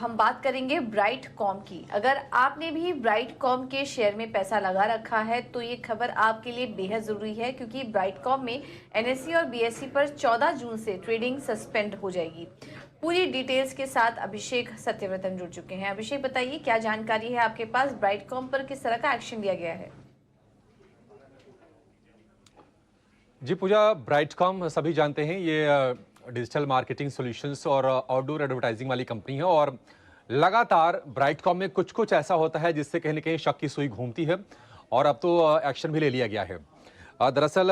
हम बात करेंगे ब्राइटकॉम की। अगर आपने भी ब्राइटकॉम के शेयर में पैसा लगा रखा है तो ये खबर आपके लिए बेहद ज़रूरी है, क्योंकि ब्राइटकॉम में एनएसई और बीएसई पर 14 जून से ट्रेडिंग सस्पेंड हो जाएगी। पूरी डिटेल्स के साथ अभिषेक सत्यव्रतन जुड़ चुके हैं। अभिषेक, बताइए क्या जानकारी है आपके पास, ब्राइटकॉम पर किस तरह का एक्शन लिया गया है? जी पूजा, ब्राइटकॉम सभी जानते हैं ये डिजिटल मार्केटिंग सॉल्यूशंस और आउटडोर एडवर्टाइजिंग वाली कंपनी है और लगातार ब्राइटकॉम में कुछ कुछ ऐसा होता है जिससे कहीं ना कहीं शक की सुई घूमती है और अब तो एक्शन भी ले लिया गया है। दरअसल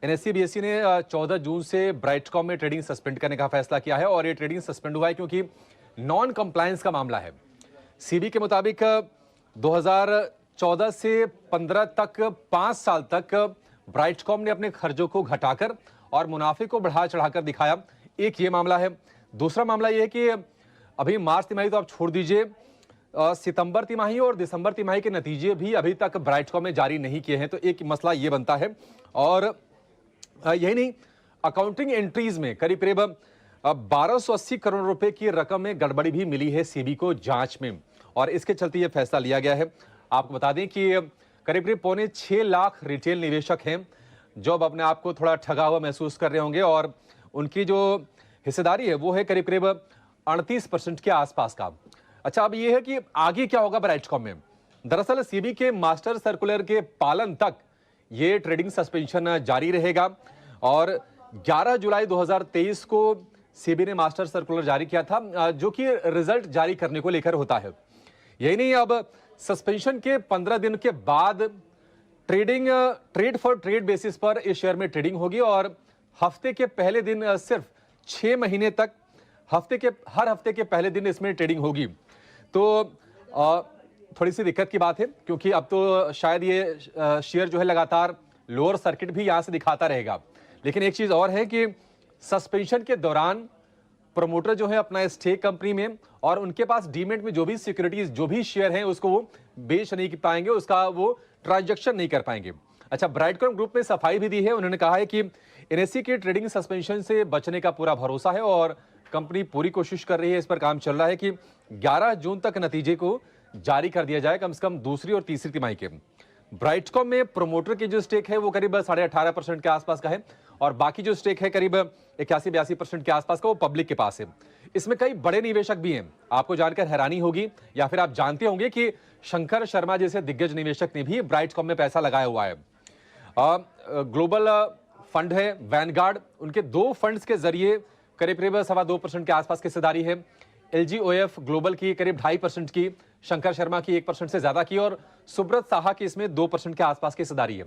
एनएसई बीएसई ने 14 जून से ब्राइटकॉम में ट्रेडिंग सस्पेंड करने का फैसला किया है और ये ट्रेडिंग सस्पेंड हुआ है क्योंकि नॉन कंप्लायंस का मामला है। सीबी के मुताबिक 2014 से 15 तक 5 साल तक ब्राइटकॉम ने अपने खर्चों को घटाकर और मुनाफे को बढ़ा चढ़ाकर दिखाया। एक ये मामला है। दूसरा मामला ये है कि अभी मार्च तिमाही तो आप छोड़ दीजिए, सितंबर तिमाही और दिसंबर तिमाही के नतीजे भी अभी तक ब्राइटकॉम में जारी नहीं किए हैं। तो एक मसला ये बनता है। और यही नहीं, अकाउंटिंग एंट्रीज में करीब करीब 1280 करोड़ रुपए की रकम में गड़बड़ी भी मिली है सीबी को जांच में और इसके चलते यह फैसला लिया गया है। आपको बता दें कि करीब करीब 6.25 लाख रिटेल निवेशक हैं जो अब अपने आप को थोड़ा ठगा हुआ महसूस कर रहे होंगे और उनकी जो हिस्सेदारी है वो है करीब करीब 38% के आसपास का। अच्छा, अब ये है कि आगे क्या होगा ब्राइटकॉम में। दरअसल सीबी के मास्टर सर्कुलर के पालन तक ये ट्रेडिंग सस्पेंशन जारी रहेगा और 11 जुलाई 2023 को सीबी ने मास्टर सर्कुलर जारी किया था जो कि रिजल्ट जारी करने को लेकर होता है। यही नहीं, अब सस्पेंशन के 15 दिन के बाद ट्रेड फॉर ट्रेड बेसिस पर इस शेयर में ट्रेडिंग होगी और हफ्ते के पहले दिन सिर्फ 6 महीने तक हर हफ्ते के पहले दिन इसमें ट्रेडिंग होगी। तो थोड़ी सी दिक्कत की बात है क्योंकि अब तो शायद ये शेयर जो है लगातार लोअर सर्किट भी यहां से दिखाता रहेगा। लेकिन एक चीज और है कि सस्पेंशन के दौरान प्रमोटर जो है अपना स्टेक कंपनी में और उनके पास डीमेट में जो भी सिक्योरिटीज जो भी शेयर हैं उसको वो बेच नहीं पाएंगे, उसका वो ट्रांजैक्शन नहीं कर पाएंगे। अच्छा, ब्राइटकॉम ग्रुप ने सफाई भी दी है। उन्होंने कहा है कि एनएसई के ट्रेडिंग सस्पेंशन से बचने का पूरा भरोसा है और कंपनी पूरी कोशिश कर रही है, इस पर काम चल रहा है कि 11 जून तक नतीजे को जारी कर दिया जाए, कम से कम दूसरी और तीसरी तिमाही के। ब्राइटकॉम में प्रोमोटर की जो स्टेक है वो करीब 18.5% के आसपास का है और बाकी जो स्टेक है करीब 81-82% के आसपास का वो पब्लिक के पास है। इसमें कई बड़े निवेशक भी हैं। आपको जानकर हैरानी होगी या फिर आप जानते होंगे कि शंकर शर्मा जैसे दिग्गज निवेशक ने भी ब्राइटकॉम में पैसा लगाया हुआ है। ग्लोबल फंड है वैनगार्ड, उनके 2 फंड्स के जरिए करीब करीब 2.25% के आसपास की हिस्सेदारी है। एलजीओएफ ग्लोबल की करीब 2.5% की, शंकर शर्मा की 1% से ज्यादा की और सुब्रत साहा की इसमें 2% के आसपास की हिस्सेदारी है।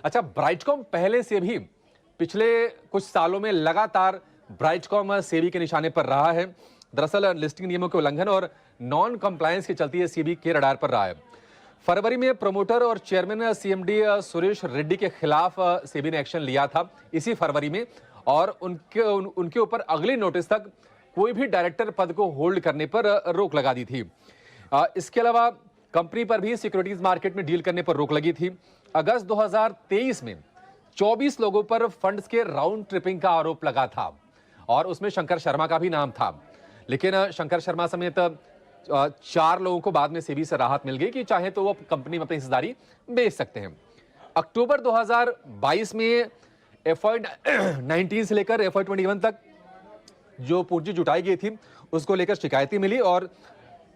अच्छा, ब्राइटकॉम पहले से भी पिछले कुछ सालों में लगातार ब्राइटकॉम सेबी के निशाने पर रहा है। दरअसल लिस्टिंग नियमों के उल्लंघन और नॉन कंप्लायंस के चलते सीबी के रडार पर रहा है। फरवरी में प्रमोटर और चेयरमैन सीएमडी सुरेश रेड्डी के खिलाफ सेबी ने एक्शन लिया था इसी फरवरी में और उनके ऊपर अगली नोटिस तक कोई भी डायरेक्टर पद को होल्ड करने पर रोक लगा दी थी। इसके अलावा कंपनी पर भी सिक्योरिटीज मार्केट में डील करने पर रोक लगी थी। अगस्त 2023 में 24 लोगों पर फंड्स के राउंड ट्रिपिंग का आरोप लगा था और उसमें शंकर शर्मा का भी नाम था। लेकिन शंकर शर्मा समेत 4 लोगों को बाद में सेबी से राहत मिल गई कि चाहे तो वो कंपनी में अपनी हिस्सेदारी बेच सकते हैं। अक्टूबर 2022 में FY19 से लेकर FY21 तक जो पूंजी जुटाई गई थी उसको लेकर शिकायतें मिली और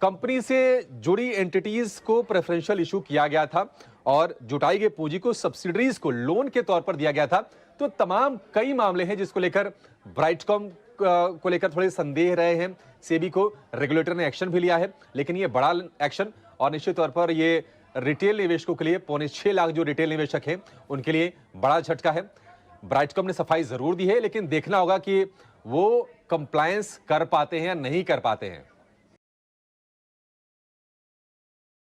कंपनी से जुड़ी एंटिटीज को प्रेफरेंशियल इशू किया गया था और जुटाई गई पूंजी को सब्सिडरीज को लोन के तौर पर दिया गया था। तो तमाम कई मामले हैं जिसको लेकर ब्राइटकॉम को लेकर थोड़े संदेह रहे हैं। सेबी को रेगुलेटर ने एक्शन भी लिया है, लेकिन ये बड़ा एक्शन और निश्चित तौर पर ये रिटेल निवेशकों के लिए 6.25 लाख जो रिटेल निवेशक हैं उनके लिए बड़ा झटका है। ब्राइटकॉम ने सफाई जरूर दी है, लेकिन देखना होगा कि वो कंप्लायंस कर पाते हैं या नहीं कर पाते हैं।